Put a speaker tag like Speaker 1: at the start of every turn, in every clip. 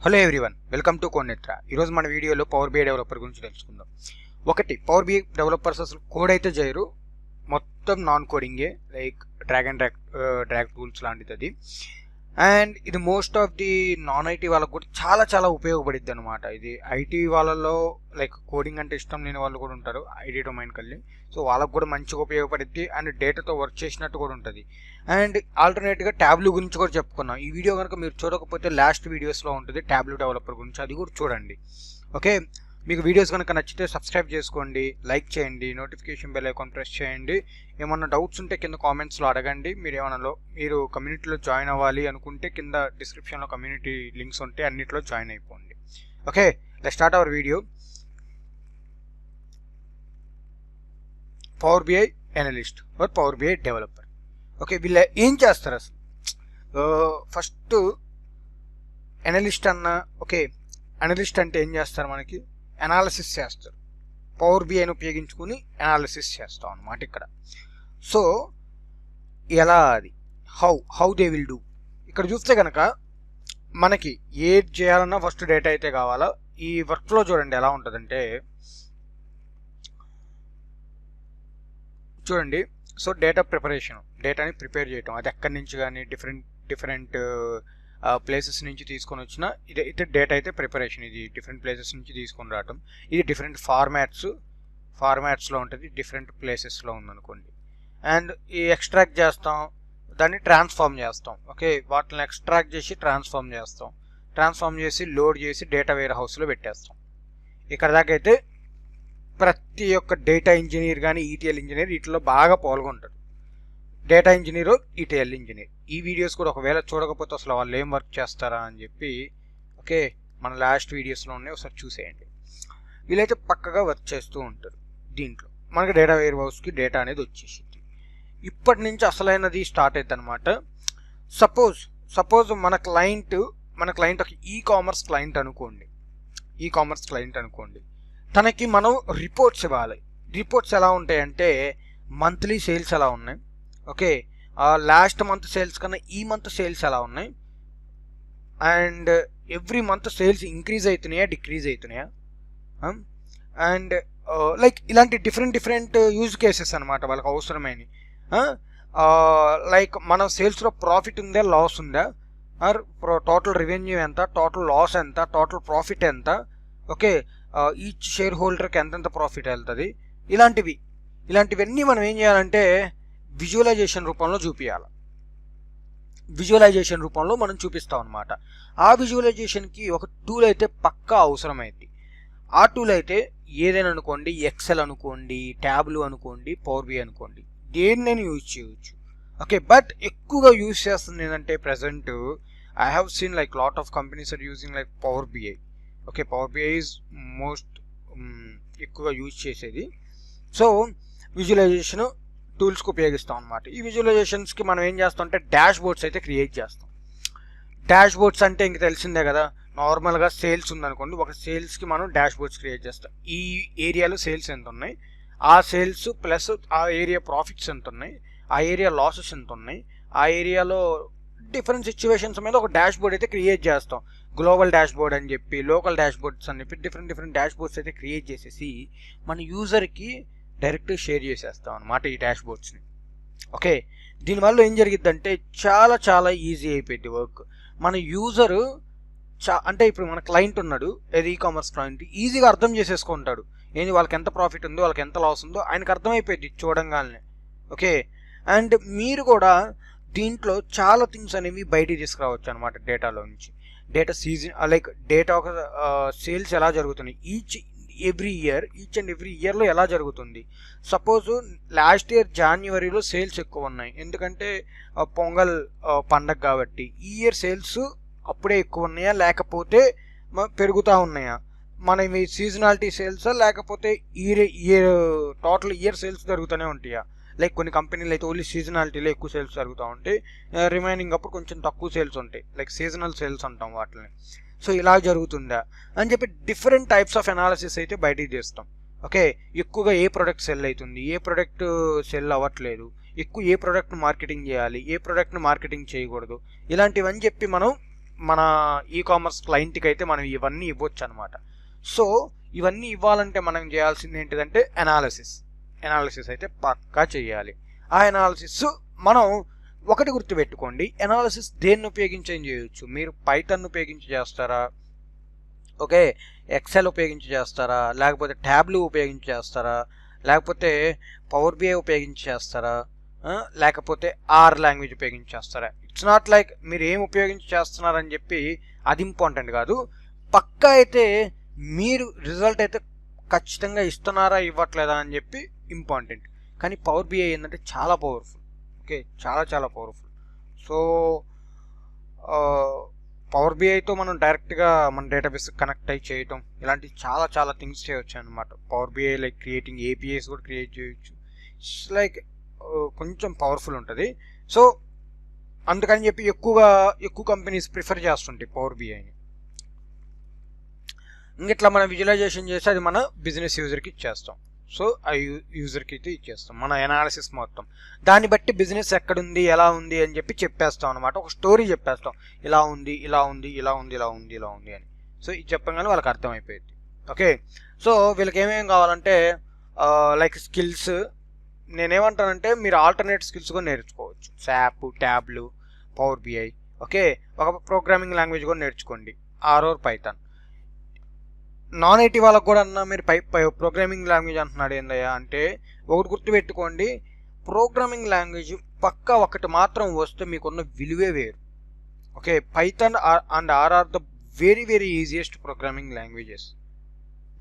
Speaker 1: Hello everyone, welcome to Konetra. ఈరోజు మన వీడియోలో పవర్ బిఐ డెవలపర్ గురించి తెలుసుకుందాం. ఒకటి, పవర్ బిఐ డెవలపర్స్ అసలు కోడ్ అయితే చేయరు, మొత్తం నాన్ కోడింగే, like drag and drag tools లాంటిది అది. అండ్ ఇది most of the non IT వాళ్ళకు కూడా చాలా చాలా ఉపయోగపడుద్ది అనమాట. ఇది ఐటీ వాళ్ళలో లైక్ కోడింగ్ అంటే ఇష్టం లేని వాళ్ళు కూడా ఉంటారు ఐటీ డొమైన్కి వెళ్ళి, సో వాళ్ళకు కూడా మంచిగా ఉపయోగపడుద్ది. అండ్ డేటాతో వర్క్ చేసినట్టు కూడా ఉంటుంది. అండ్ ఆల్టర్నేట్గా ట్యాబ్లూ గురించి కూడా చెప్పుకున్నాం. ఈ వీడియో కనుక మీరు చూడకపోతే లాస్ట్ వీడియోస్లో ఉంటుంది ట్యాబ్లూ డెవలపర్ గురించి, అది కూడా చూడండి. ఓకే, మీకు వీడియోస్ కనుక నచ్చితే సబ్స్క్రైబ్ చేసుకోండి, లైక్ చేయండి, నోటిఫికేషన్ బెల్ ఐకాన్ ప్రెస్ చేయండి. ఏమన్నా డౌట్స్ ఉంటే కింద కామెంట్స్లో అడగండి. మీరు కమ్యూనిటీలో జాయిన్ అవ్వాలి అనుకుంటే కింద డిస్క్రిప్షన్లో కమ్యూనిటీ లింక్స్ ఉంటే అన్నిట్లో జాయిన్ అయిపోండి. Okay, let's start our video. Power BI analyst or power BI developer. Okay, వీళ్ళు ఏం చేస్తారు అసలు? ఫస్ట్ అనలిస్ట్ అనలిస్ట్ అంటే ఏం చేస్తారు? మనకి అనాలిసిస్ చేస్తారు. పవర్ బిఐని ఉపయోగించుకుని అనాలిసిస్ చేస్తాం అన్నమాట ఇక్కడ. సో ఎలా అది హౌ దే విల్ డూ? ఇక్కడ చూస్తే కనుక మనకి ఏది చేయాలన్నా ఫస్ట్ డేటా అయితే కావాలా. ఈ వర్క్ ఫ్లో చూడండి ఎలా ఉంటుందంటే, చూడండి. సో డేటా ప్రిపరేషన్, డేటాని ప్రిపేర్ చేయటం, అది ఎక్కడి నుంచి కానీ డిఫరెంట్ ప్లేసెస్ నుంచి తీసుకొని వచ్చిన ఇది డేటా అయితే ప్రిపరేషన్. ఇది డిఫరెంట్ ప్లేసెస్ నుంచి తీసుకొని రావటం. ఇది డిఫరెంట్ ఫార్మాట్స్లో ఉంటుంది, డిఫరెంట్ ప్లేసెస్లో ఉందనుకోండి. అండ్ ఈ ఎక్స్ట్రాక్ట్ చేస్తాం, దాన్ని ట్రాన్స్ఫార్మ్ చేస్తాం. ఓకే, వాటిని ఎక్స్ట్రాక్ట్ చేసి ట్రాన్స్ఫార్మ్ చేసి లోడ్ చేసి డేటా వేర్ హౌస్లో పెట్టేస్తాం. ఇక్కడ దాకా అయితే ప్రతి ఒక్క డేటా ఇంజనీర్ కానీ ఈటీఎల్ ఇంజనీర్ వీటిలో బాగా పాల్గొంటారు. Data engineer, ETL engineer. ఈ వీడియోస్ కూడా ఒకవేళ చూడకపోతే అసలు వాళ్ళు ఏం వర్క్ చేస్తారా అని చెప్పి, ఓకే, మన లాస్ట్ వీడియోస్లో ఉన్నాయి, ఒకసారి చూసేయండి. వీళ్ళైతే పక్కగా వర్క్ చేస్తూ ఉంటారు. దీంట్లో మనకి డేటా వేర్ హౌస్కి డేటా అనేది వచ్చేసింది. ఇప్పటి నుంచి అసలైనది స్టార్ట్ అవుతుంది అనమాట. సపోజ్ మన క్లయింట్ ఒక ఈ కామర్స్ క్లయింట్ అనుకోండి. తనకి మనం రిపోర్ట్స్ ఇవ్వాలి. రిపోర్ట్స్ ఎలా ఉంటాయంటే, మంత్లీ సేల్స్ ఎలా ఉన్నాయి, ఓకే, లాస్ట్ మంత్ సేల్స్ కన్నా ఈ మంత్ సేల్స్ ఎలా ఉన్నాయి, and every month sales increase అవుతున్నాయా డిక్రీజ్ అవుతున్నాయా, అండ్ లైక్ ఇలాంటి డిఫరెంట్ యూజ్ కేసెస్ అనమాట వాళ్ళకి అవసరమైనవి. లైక్ మన సేల్స్లో ప్రాఫిట్ ఉందా లాస్ ఉందా, ఆర్ టోటల్ రెవెన్యూ ఎంత, టోటల్ లాస్ ఎంత, టోటల్ ప్రాఫిట్ ఎంత, ఓకే, ఈచ్ షేర్ హోల్డర్కి ఎంతెంత ప్రాఫిట్ వెళ్తుంది, ఇలాంటివన్నీ మనం ఏం చేయాలంటే విజువలైజేషన్ రూపంలో చూపించాలి. విజువలైజేషన్ రూపంలో మనం చూపిస్తాం అనమాట. ఆ విజువలైజేషన్కి ఒక టూల్ అయితే పక్కా అవసరమైంది. ఆ టూల్ అయితే ఏదైనా అనుకోండి, ఎక్సెల్ అనుకోండి, ట్యాబ్లూ అనుకోండి, పవర్ బిఐ అనుకోండి, దేన్నైనా యూజ్ చేయవచ్చు. ఓకే, బట్ ఎక్కువగా యూజ్ చేస్తుంది ఏంటంటే present I have seen like lot of companies are using like power BI. Okay, power BI is most ఎక్కువగా యూజ్ చేసేది. సో విజువలైజేషన్ టూల్స్కి ఉపయోగిస్తాం అనమాట. ఈ విజువలైజేషన్స్కి మనం ఏం చేస్తాం అంటే డాష్ బోర్డ్స్ అయితే క్రియేట్ చేస్తాం. డాష్ బోర్డ్స్ అంటే ఇంక తెలిసిందే కదా, నార్మల్గా సేల్స్ ఉందనుకోండి, ఒక సేల్స్కి మనం డాష్ బోర్డ్స్ క్రియేట్ చేస్తాం. ఈ ఏరియాలో సేల్స్ ఎంత ఉన్నాయి, ఆ సేల్స్ ప్లస్ ఆ ఏరియా ప్రాఫిట్స్ ఎంత ఉన్నాయి, ఆ ఏరియా లాసెస్ ఎంత ఉన్నాయి, ఆ ఏరియాలో డిఫరెంట్ సిచ్యువేషన్స్ మీద ఒక డాష్ బోర్డ్ అయితే క్రియేట్ చేస్తాం. గ్లోబల్ డాష్ బోర్డ్ అని చెప్పి, లోకల్ డాష్ బోర్డ్స్ అని చెప్పి డిఫరెంట్ డాష్ బోర్డ్స్ అయితే క్రియేట్ చేసేసి మన యూజర్కి డైరెక్ట్ షేర్ చేసేస్తాం అనమాట ఈ డాష్ బోర్డ్స్ని. ఓకే, దీనివల్ల ఏం జరిగిద్దంటే చాలా చాలా ఈజీ అయిపోయింది వర్క్. మన యూజరు అంటే ఇప్పుడు మన క్లయింట్ ఉన్నాడు, ఏది ఈ కామర్స్ క్లయింట్, ఈజీగా అర్థం చేసేసుకుంటాడు. ఏంది వాళ్ళకి ఎంత ప్రాఫిట్ ఉందో, వాళ్ళకి ఎంత లాస్ ఉందో ఆయనకు అర్థమైపోయింది చూడంగానే. ఓకే, అండ్ మీరు కూడా దీంట్లో చాలా థింగ్స్ అనేవి బయటికి తీసుకురావచ్చు అనమాట డేటాలో నుంచి. డేటా లైక్ డేటా ఒక సేల్స్ ఎలా జరుగుతున్నాయి ఈచ్ అండ్ ఎవ్రీ ఇయర్లో ఎలా జరుగుతుంది. సపోజ్ లాస్ట్ ఇయర్ జాన్యువరిలో సేల్స్ ఎక్కువ ఉన్నాయి, ఎందుకంటే పొంగల్ పండగ కాబట్టి. ఈ ఇయర్ సేల్స్ అప్పుడే ఎక్కువ ఉన్నాయా లేకపోతే పెరుగుతూ ఉన్నాయా, మన ఇవి సీజనాలిటీ సేల్సా లేకపోతే టోటల్ ఇయర్ సేల్స్ జరుగుతూనే ఉంటాయా? లైక్ కొన్ని కంపెనీలు అయితే ఓన్లీ సీజనాలిటీలో ఎక్కువ సేల్స్ జరుగుతూ ఉంటాయి, రిమైనింగ్ అప్పుడు కొంచెం తక్కువ సేల్స్ ఉంటాయి, లైక్ సీజనల్ సేల్స్ అంటాం వాటిని. సో ఇలా జరుగుతుందా అని చెప్పి డిఫరెంట్ టైప్స్ ఆఫ్ అనాలిసిస్ అయితే బయటికి చేస్తాం. ఓకే, ఎక్కువగా ఏ ప్రోడక్ట్ సెల్ అవుతుంది, ఏ ప్రోడక్ట్ సెల్ అవ్వట్లేదు, ఎక్కువ ఏ ప్రోడక్ట్ను మార్కెటింగ్ చేయాలి, ఏ ప్రోడక్ట్ను మార్కెటింగ్ చేయకూడదు, ఇలాంటివని చెప్పి మనం మన ఈ కామర్స్ క్లయింట్కి అయితే మనం ఇవన్నీ ఇవ్వచ్చు అనమాట. సో ఇవన్నీ ఇవ్వాలంటే మనం చేయాల్సింది ఏంటిదంటే ఎనాలిసిస్ అయితే పక్కా చేయాలి. ఆ ఎనాలిసిస్ మనం ఒకటి గుర్తుపెట్టుకోండి, ఎనాలిసిస్ దేన్ని ఉపయోగించి ఏం చేయొచ్చు, మీరు పైథాన్ ఉపయోగించి చేస్తారా, ఓకే, ఎక్సెల్ ఉపయోగించి చేస్తారా, లేకపోతే ట్యాబ్లు ఉపయోగించి చేస్తారా, లేకపోతే పవర్ బిఐ ఉపయోగించి చేస్తారా, లేకపోతే ఆర్ లాంగ్వేజ్ ఉపయోగించి చేస్తారా. ఇట్స్ నాట్ లైక్ మీరు ఏం ఉపయోగించి చేస్తున్నారని చెప్పి అది ఇంపార్టెంట్ కాదు, పక్కా అయితే మీరు రిజల్ట్ అయితే ఖచ్చితంగా ఇస్తున్నారా ఇవ్వట్లేదా అని చెప్పి ఇంపార్టెంట్. కానీ పవర్ బిఐ ఏంటంటే చాలా పవర్ఫుల్, ఓకే, చాలా చాలా పవర్ఫుల్. సో పవర్ బిఐతో మనం డైరెక్ట్గా మన డేటాబేస్ కనెక్ట్ అయ్యి చేయటం ఇలాంటి చాలా చాలా థింగ్స్ చేయొచ్చు అనమాట. Power BI like creating APIs కూడా క్రియేట్ చేయొచ్చు. ఇట్స్ లైక్ కొంచెం పవర్ఫుల్ ఉంటుంది. సో అందుకని చెప్పి ఎక్కువ కంపెనీస్ ప్రిఫర్ చేస్తుంటాయి పవర్ బిఐని. ఇంగిట్లా మనం విజువలైజేషన్ చేసి అది మన బిజినెస్ యూజర్కి ఇచ్చేస్తాం. సో ఆ యూజర్కి అయితే ఇచ్చేస్తాం మన ఎనాలిసిస్ మొత్తం. దాన్ని బట్టి బిజినెస్ ఎక్కడుంది ఎలా ఉంది అని చెప్పి చెప్పేస్తాం అనమాట. ఒక స్టోరీ చెప్పేస్తాం, ఇలా ఉంది ఇలా ఉంది ఇలా ఉంది ఇలా ఉంది ఇలా ఉంది అని. సో ఇది చెప్పగానే వాళ్ళకి అర్థమైపోయింది. ఓకే, సో వీళ్ళకి ఏమేమి కావాలంటే లైక్ స్కిల్స్, నేనేమంటానంటే మీరు ఆల్టర్నేట్ స్కిల్స్ కూడా నేర్చుకోవచ్చు. శాప్, ట్యాబ్లు, పవర్ బిఐ, ఓకే, ఒక ప్రోగ్రామింగ్ లాంగ్వేజ్ కూడా నేర్చుకోండి, ఆర్ పైథాన్. నాన్ ఐటీ వాళ్ళకు కూడా అన్నా మీరు ప్రోగ్రామింగ్ లాంగ్వేజ్ అంటున్నాడు ఏందయ్యా అంటే, ఒకటి గుర్తుపెట్టుకోండి, ప్రోగ్రామింగ్ లాంగ్వేజ్ పక్కా ఒకటి మాత్రం వస్తే మీకున్న విలువే వేరు. Okay, Python and R R the very very easiest programming languages,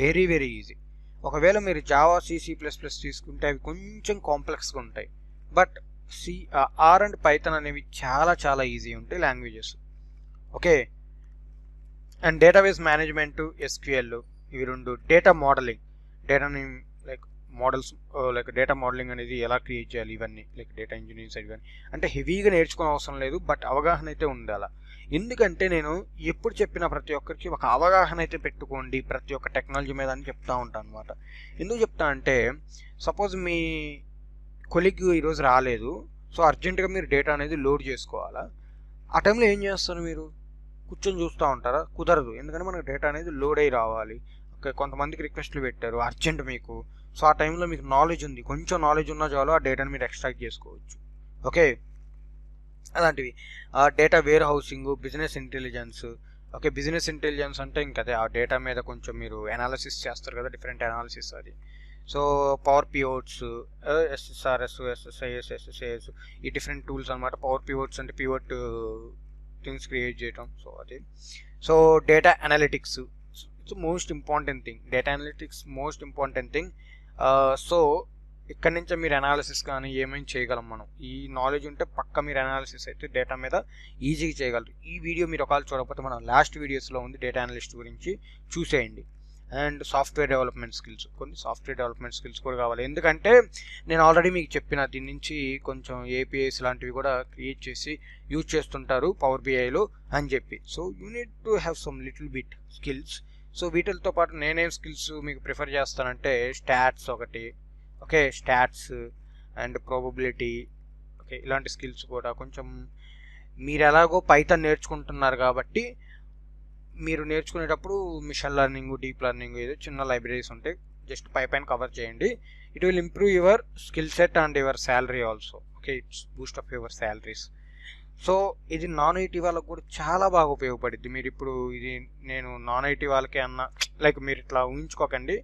Speaker 1: very very easy. ఒకవేళ మీరు జావా, C++ తీసుకుంటే అవి కొంచెం కాంప్లెక్స్గా ఉంటాయి, బట్ ఆర్ అండ్ పైథాన్ అనేవి చాలా చాలా ఈజీ ఉంటాయి languages. Okay, and database management, SQL, ఇవి రెండు. డేటా మోడలింగ్, డేటాని like models like data modelling అనేది ఎలా క్రియేట్ చేయాలి, ఇవన్నీ లైక్ డేటా ఇంజనీరింగ్ సైడ్ కానీ అంటే హెవీగా నేర్చుకునే అవసరం లేదు, బట్ అవగాహన అయితే ఉండాలి. ఎందుకంటే నేను ఎప్పుడు చెప్పిన ప్రతి ఒక్కరికి ఒక అవగాహన అయితే పెట్టుకోండి ప్రతి ఒక్క టెక్నాలజీ మీద అని చెప్తా ఉంటాను అనమాట. ఎందుకు చెప్తా అంటే, సపోజ్ మీ కొలీగ్ ఈరోజు రాలేదు, సో అర్జెంటుగా మీరు డేటా అనేది లోడ్ చేసుకోవాలా, ఆ టైంలో ఏం చేస్తారు, మీరు కూర్చొని చూస్తూ ఉంటారా? కుదరదు, ఎందుకంటే మనకు డేటా అనేది లోడ్ అయ్యి రావాలి. ఓకే, కొంతమందికి రిక్వెస్ట్లు పెట్టారు అర్జెంట్ మీకు, సో ఆ టైంలో మీకు నాలెడ్జ్ ఉంది, కొంచెం నాలెడ్జ్ ఉన్నా చాలు ఆ డేటాని మీరు ఎక్స్ట్రాక్ట్ చేసుకోవచ్చు. ఓకే, అలాంటివి. Data warehousing, business intelligence. Okay, business intelligence అంటే ఇంకదే ఆ డేటా మీద కొంచెం మీరు అనాలిసిస్ చేస్తారు కదా, డిఫరెంట్ అనాలిసిస్ అది. So power pivots, SSRS, SSIS, SSAS, ఈ డిఫరెంట్ టూల్స్ అనమాట. పవర్ పివోట్స్ అంటే పివోట్ థింగ్స్ క్రియేట్ చేయటం. సో అది. So data analytics, it's most important thing. Data analytics most important thing. So ఇక్కడ నుంచే మీరు అనాలిసిస్ కానీ ఏమేమి చేయగలం మనం. ఈ నాలెడ్జ్ ఉంటే పక్క మీరు అనాలిసిస్ అయితే డేటా మీద ఈజీగా చేయగలరు. ఈ వీడియో మీరు ఒకవేళ చూడకపోతే మనం లాస్ట్ వీడియోస్లో ఉంది డేటా అనలిస్ట్ గురించి, చూసేయండి. అండ్ సాఫ్ట్వేర్ డెవలప్మెంట్ స్కిల్స్, కొన్ని సాఫ్ట్వేర్ డెవలప్మెంట్ స్కిల్స్ కూడా కావాలి. ఎందుకంటే నేను ఆల్రెడీ మీకు చెప్పిన దీని నుంచి కొంచెం ఏపీఐస్ లాంటివి కూడా క్రియేట్ చేసి యూజ్ చేస్తుంటారు పవర్ బిఐలో అని చెప్పి. So you need to have some little bit skills. So వీటితో పాటు నేనేం స్కిల్స్ మీకు ప్రిఫర్ చేస్తానంటే, స్టాట్స్ ఒకటి, okay, stats and probability, okay, ఇలాంటి స్కిల్స్ కూడా కొంచెం. మీరు ఎలాగో పైథాన్ నేర్చుకుంటున్నారు కాబట్టి మీరు నేర్చుకునేటప్పుడు మిషన్ లెర్నింగ్, డీప్ లెర్నింగ్ ఏదో చిన్న లైబ్రరీస్ ఉంటాయి, జస్ట్ పైన కవర్ చేయండి. It will improve your skill set and your salary also. Okay, it's Boost up your salaries. So ఇది నాన్ ఐటీ వాళ్ళకు కూడా చాలా బాగా ఉపయోగపడుద్ది. మీరు ఇప్పుడు ఇది నేను నాన్ ఐటీ వాళ్ళకి అన్న లైక్ మీరు ఇట్లా ఊహించుకోకండి,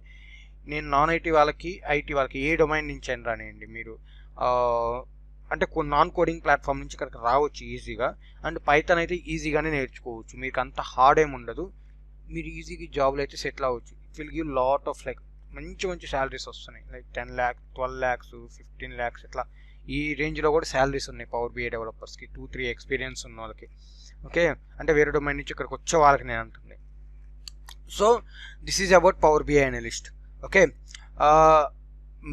Speaker 1: నేను నాన్ ఐటీ వాళ్ళకి ఐటీ వాళ్ళకి ఏ డొమైన్ నుంచి అయినా రానియండి, మీరు అంటే నాన్ కోడింగ్ ప్లాట్ఫామ్ నుంచి ఇక్కడికి రావచ్చు ఈజీగా. అండ్ పైథాన్ అయితే ఈజీగానే నేర్చుకోవచ్చు, మీకు అంత హార్డ్ ఏమి ఉండదు, మీరు ఈజీగా జాబ్లో అయితే సెటిల్ అవ్వచ్చు. It will give lot of like మంచి మంచి శాలరీస్ వస్తున్నాయి, లైక్ 10 lakhs, 12 lakhs, 15 lakhs ఇట్లా ఈ రేంజ్లో కూడా శాలరీస్ ఉన్నాయి పవర్ బిఐ డెవలపర్స్కి, 2-3 ఎక్స్పీరియన్స్ ఉన్న వాళ్ళకి. ఓకే, అంటే వేరే డొమైన్ నుంచి ఇక్కడికి వచ్చే వాళ్ళకి నేను అంటుంది. So this is about power BI analyst. Okay,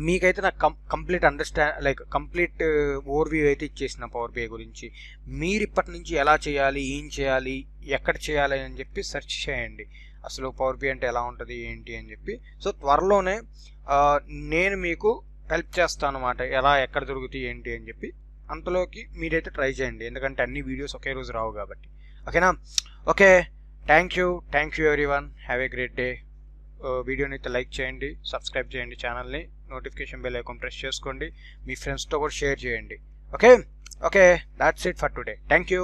Speaker 1: మీకైతే నాకు కంప్లీట్ కంప్లీట్ ఓవర్వ్యూ అయితే ఇచ్చేసిన పవర్ బిఐ గురించి. మీరు ఇప్పటి నుంచి ఎలా చేయాలి, ఏం చేయాలి, ఎక్కడ చేయాలి అని చెప్పి సెర్చ్ చేయండి, అసలు పవర్ బిఐ అంటే ఎలా ఉంటుంది ఏంటి అని చెప్పి. సో త్వరలోనే నేను మీకు హెల్ప్ చేస్తాను అన్నమాట, ఎలా ఎక్కడ దొరుకుతాయి ఏంటి అని చెప్పి. అంతలోకి మీరైతే ట్రై చేయండి, ఎందుకంటే అన్ని వీడియోస్ ఒకే రోజు రావు కాబట్టి. ఓకేనా? Okay, thank you everyone, have a great day. వీడియోని అయితే లైక్ చేయండి, సబ్స్క్రైబ్ చేయండి ఛానల్ని, నోటిఫికేషన్ బెల్ ఐకాన్ ప్రెస్ చేసుకోండి, మీ ఫ్రెండ్స్తో కూడా షేర్ చేయండి. Okay, that's it for today. Thank you.